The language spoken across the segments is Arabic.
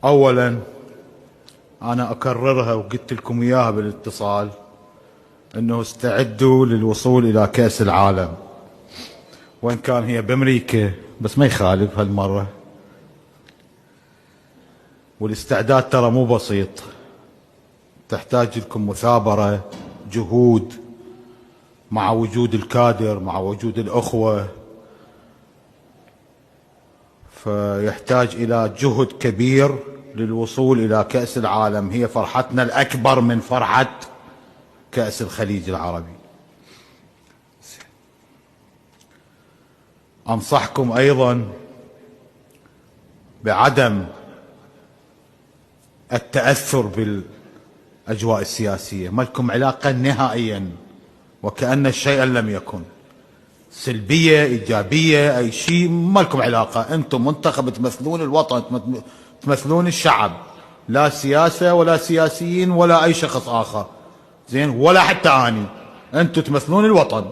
اولا انا اكررها وقلت لكم اياها بالاتصال انه استعدوا للوصول الى كأس العالم، وان كان هي بامريكا بس ما يخالف هالمرة. والاستعداد ترى مو بسيط، تحتاج لكم مثابرة، جهود، مع وجود الكادر، مع وجود الأخوة، فيحتاج إلى جهد كبير للوصول إلى كأس العالم. هي فرحتنا الأكبر من فرحة كأس الخليج العربي. أنصحكم أيضا بعدم التأثر بالأجواء السياسية، ما لكم علاقة نهائيا، وكأن الشيء لم يكن. سلبية إيجابية أي شيء ما لكم علاقة، أنتم منتخب تمثلون الوطن، تمثلون الشعب، لا سياسة ولا سياسيين ولا أي شخص آخر، زين، ولا حتى أني، أنتم تمثلون الوطن.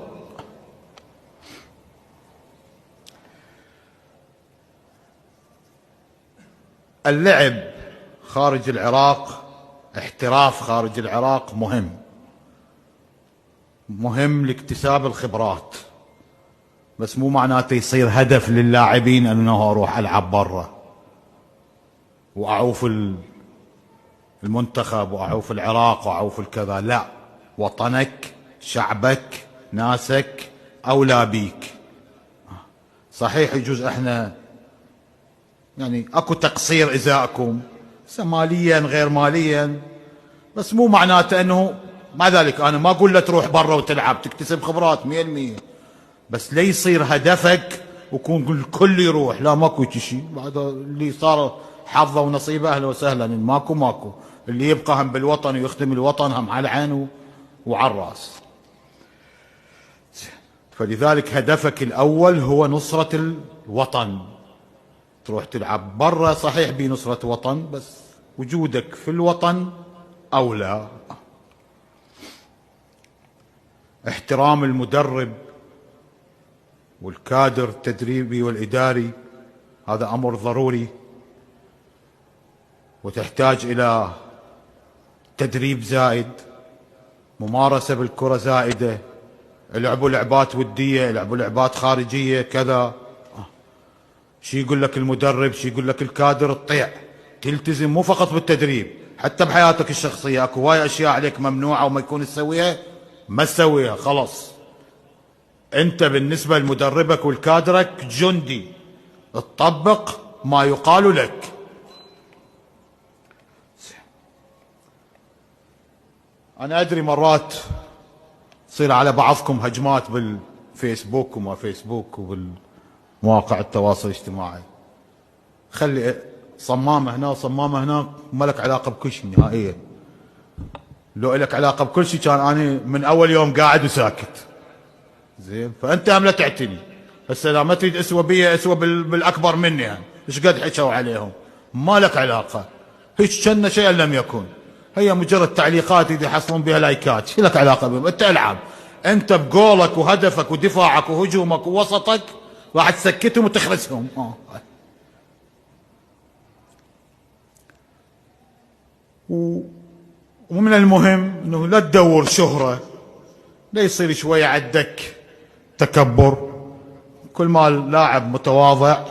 اللعب خارج العراق، احتراف خارج العراق مهم لاكتساب الخبرات، بس مو معناته يصير هدف للاعبين انه اروح العب برا واعوف المنتخب واعوف العراق واعوف الكذا. لا، وطنك، شعبك، ناسك اولى بيك. صحيح يجوز احنا يعني اكو تقصير ازاءكم ماليا غير ماليا، بس مو معناته انه، مع ذلك انا ما اقول له تروح برا وتلعب تكتسب خبرات 100%، بس لا يصير هدفك ويكون الكل يروح. لا، ماكو شيء، بعد اللي صار حظه ونصيبه اهلا وسهلا، ماكو اللي يبقى هم بالوطن ويخدم الوطن هم على العين وعلى الراس. فلذلك هدفك الاول هو نصرة الوطن. تروح تلعب برا صحيح بنصرة وطن، بس وجودك في الوطن اولى. احترام المدرب والكادر التدريبي والإداري هذا أمر ضروري، وتحتاج إلى تدريب زائد، ممارسة بالكرة زائدة، لعبوا لعبات ودية، لعبوا لعبات خارجية كذا. شي يقول لك المدرب، شي يقول لك الكادر، تطيع تلتزم مو فقط بالتدريب، حتى بحياتك الشخصية اكو هواي اشياء عليك ممنوعة وما يكون تسويها ما تسويها خلاص. انت بالنسبة لمدربك والكادرك جندي، تطبق ما يقال لك. انا ادري مرات تصير على بعضكم هجمات بالفيسبوك وما فيسبوك وبالمواقع التواصل الاجتماعي، خلي صمامة هنا وصمامة هناك، ما لك علاقة بكل شيء نهائيا. لو لك علاقة بكل شيء كان انا من اول يوم قاعد وساكت، زين. فانت هم لا تعتني، هسه اذا ما تريد اسوى بي اسوى بالاكبر مني، يعني ايش قد حكوا عليهم، ما لك علاقه، هيك كنا شيئا لم يكن، هي مجرد تعليقات اذا يحصلون بها لايكات، شو لك علاقه بهم؟ انت العب، انت بقولك وهدفك ودفاعك وهجومك ووسطك راح تسكتهم وتخرسهم. ومن المهم انه لا تدور شهره، لا يصير شويه عندك تكبر. كل ما لاعب متواضع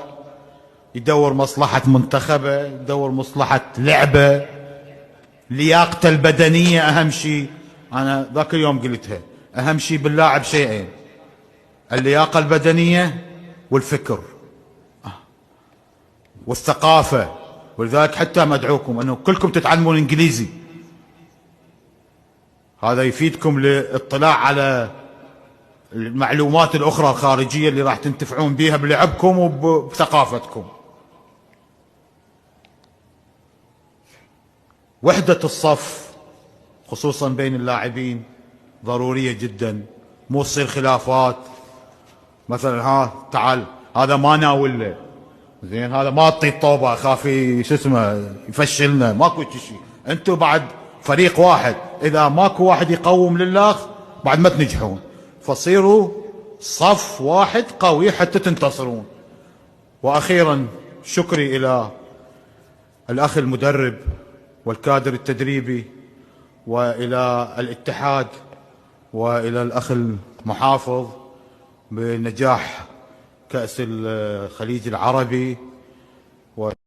يدور مصلحة منتخبه، يدور مصلحة لعبه، لياقته البدنية أهم شيء. أنا ذاك اليوم قلتها، أهم شيء باللاعب شيئين، اللياقة البدنية والفكر والثقافة. ولذلك حتى مدعوكم أنه كلكم تتعلمون إنجليزي، هذا يفيدكم للاطلاع على المعلومات الأخرى الخارجية اللي راح تنتفعون بها بلعبكم وبثقافتكم. وحدة الصف خصوصا بين اللاعبين ضرورية جدا، مو تصير خلافات، مثلا ها تعال هذا ما ناوله، زين، هذا ما اعطيه الطوبة اخاف شو اسمه يفشلنا، ماكو شيء. انتم بعد فريق واحد، اذا ماكو واحد يقوم لله بعد ما تنجحون، فصيروا صف واحد قوي حتى تنتصرون. واخيرا شكري الى الأخ المدرب والكادر التدريبي، وإلى الاتحاد، وإلى الأخ المحافظ بنجاح كأس الخليج العربي.